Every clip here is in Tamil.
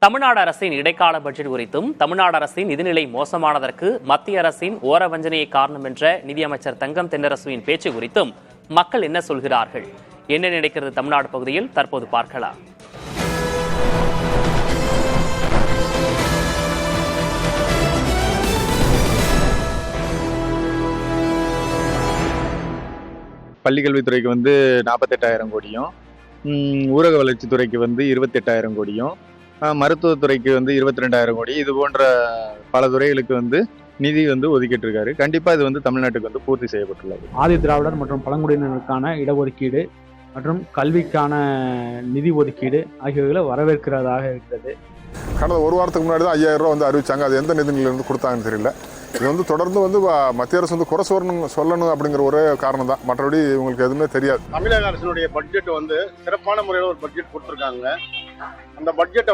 தமிழ்நாடு அரசின் இடைக்கால பட்ஜெட் குறித்தும் தமிழ்நாடு அரசின் நிதிநிலை மோசமானதற்கு மத்திய அரசின் ஓரவஞ்சனையை காரணம் என்ற நிதியமைச்சர் தங்கம் தென்னரசுவின் பேச்சு குறித்தும் மக்கள் என்ன சொல்கிறார்கள், என்ன நினைக்கிறது தமிழ்நாடு பகுதியில் தற்போது பார்க்கலாம். பள்ளிக்கல்வித்துறைக்கு 48,000 கோடியும், ஊரக வளர்ச்சித்துறைக்கு 28,000 கோடியும், மருத்துவத்துறைக்கு 22,000 கோடி, இது போன்ற பல துறைகளுக்கு நிதி ஒதுக்கிட்டு இருக்காரு. கண்டிப்பா இது தமிழ்நாட்டுக்கு பூர்த்தி செய்யப்பட்டுள்ளது. ஆதி திராவிடர் மற்றும் பழங்குடியினருக்கான இடஒதுக்கீடு மற்றும் கல்விக்கான நிதி ஒதுக்கீடு ஆகியவைகளை வரவேற்கிறதாக இருக்கிறது. கடந்த ஒரு வாரத்துக்கு முன்னாடி தான் 5,000 ரூபா அறிவிச்சாங்க. அது எந்த நிதியிலிருந்து கொடுத்தாங்கன்னு தெரியல. இது தொடர்ந்து மத்திய அரசு குறை சொல்லணும் அப்படிங்கிற ஒரே காரணம் தான். மற்றபடி இவங்களுக்கு எதுவுமே தெரியாது. தமிழக அரசினுடைய பட்ஜெட் சிறப்பான முறையில் ஒரு பட்ஜெட் கொடுத்துருக்காங்க. அந்த பட்ஜெட்டை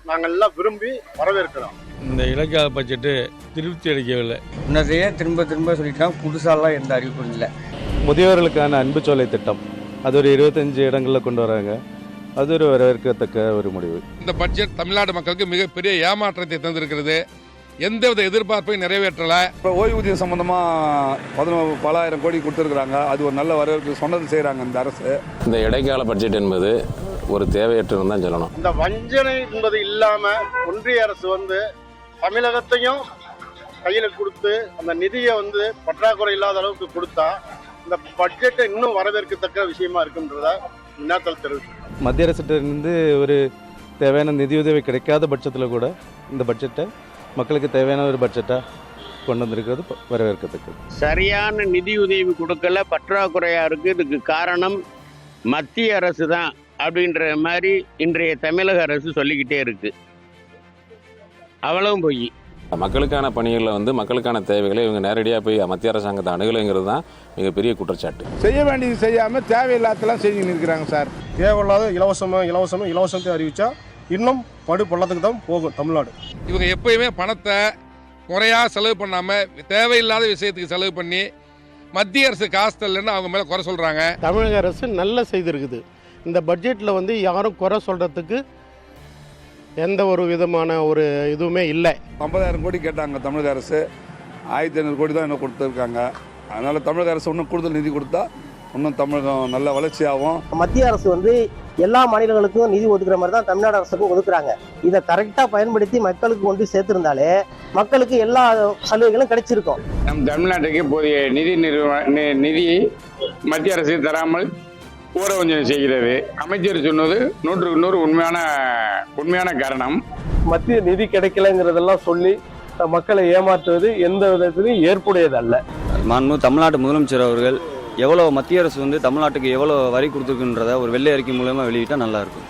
நாங்கள் எல்லாம் விரும்பி வரவேற்கிறோம். இந்த இடைக்கால பட்ஜெட்டு திருப்தி அளிக்கவில்லை. முன்னதையே திரும்ப சொல்லிட்டோம். புதுசாலாம் எந்த அறிவிப்பும் இல்லை. முதியோர்களுக்கான அன்புச்சோலை திட்டம் அது ஒரு 25 இடங்களில் கொண்டு வராங்க. அது ஒரு வரவேற்கத்தக்க ஒரு முடிவு. இந்த பட்ஜெட் தமிழ்நாடு மக்களுக்கு மிகப்பெரிய ஏமாற்றத்தை தந்திருக்கிறது. எந்தவித எதிர்பார்ப்பையும் நிறைவேற்றல. இப்போ ஓய்வூதியம் சம்பந்தமாக பல ஆயிரம் கோடி கொடுத்துருக்குறாங்க. அது ஒரு நல்ல வரவேற்பு சொன்னது செய்கிறாங்க இந்த அரசு. இந்த இடைக்கால பட்ஜெட் என்பது ஒரு தேவையற்றன்னு தான் சொல்லணும். இந்த வஞ்சனை என்பது இல்லாம ஒன்றிய அரசு தமிழகத்தையும் கையில கொடுத்து அந்த நிதியை பற்றாக்குறை இல்லாத அளவுக்கு கொடுத்தா இந்த பட்ஜெட்டை இன்னும் வரவேற்கத்தக்க விஷயமா இருக்குன்றத வினாக்கள் தெரிவிச்சு. மத்திய அரசிட்டிருந்து ஒரு தேவையான நிதியுதவி கிடைக்காத பட்சத்தில் கூட இந்த பட்ஜெட்டை மக்களுக்கு தேவையான ஒரு பட்ஜெட்டாக கொண்டு வந்திருக்கிறது வரவேற்கத்தக்கது. சரியான நிதியுதவி கொடுக்கல, பற்றாக்குறையா இருக்கு. இதுக்கு காரணம் மத்திய அரசு தான் அப்படின்ற மாதிரி இன்றைய தமிழக அரசு சொல்லிக்கிட்டே இருக்கு. அவ்வளவும் போய் மக்களுக்கான பணிகளில் மக்களுக்கான தேவைகளை இவங்க நேரடியாக போய் மத்திய அரசாங்கத்தை அணுகலைங்கிறது தான் மிகப்பெரிய குற்றச்சாட்டு. செய்ய வேண்டியது செய்யாமல் தேவையில்லாதெல்லாம் செஞ்சு நிற்கிறாங்க சார். தேவையில்லாத இலவசத்தை அறிவிச்சா இன்னும் படு பள்ளத்துக்கு தான் போகும் தமிழ்நாடு. இவங்க எப்பயுமே பணத்தை முறையாக செலவு பண்ணாமல் தேவையில்லாத விஷயத்துக்கு செலவு பண்ணி மத்திய அரசு காசு தரலன்னு அவங்க மேலே குறை சொல்கிறாங்க. தமிழக அரசு நல்ல செய்திருக்குது. இந்த பட்ஜெட்டில் யாரும் குறை சொல்கிறதுக்கு எந்த ஒரு விதமான ஒரு இதுவுமே இல்லை. 50,000 கோடி கேட்டாங்க தமிழக அரசு. 1,500 கோடி தான் இன்னும் கொடுத்துருக்காங்க. அதனால் தமிழக அரசு இன்னும் கூடுதல் நிதி கொடுத்தா இன்னும் தமிழகம் நல்ல வளர்ச்சியாகும். மத்திய அரசு எல்லா மாநிலங்களுக்கும் நிதி ஒதுக்குற மாதிரி தான் தமிழ்நாடு அரசுக்கும் ஒதுக்குறாங்க. இதை கரெக்டாக பயன்படுத்தி மக்களுக்கு சேர்த்திருந்தாலே மக்களுக்கு எல்லா சலுகைகளும் கிடைச்சிருக்கும். நம் தமிழ்நாட்டுக்கு போதிய நிதியை மத்திய அரசு தராமல் ஊரவஞ்சனை செய்கிறது. அமைச்சர் சொன்னது 100க்கு 100 உண்மையான காரணம். மத்திய நிதி கிடைக்கலங்கிறதெல்லாம் சொல்லி மக்களை ஏமாற்றுவது எந்த விதத்திலும் ஏற்புடையதல்ல. தமிழ்நாட்டு முதலமைச்சர் அவர்கள் எவ்வளோ மத்திய அரசு தமிழ்நாட்டுக்கு எவ்வளோ வரி கொடுத்துருக்குன்றத ஒரு வெள்ளை அறிக்கை மூலமாக வெளியிட்டால் நல்லா இருக்கும்.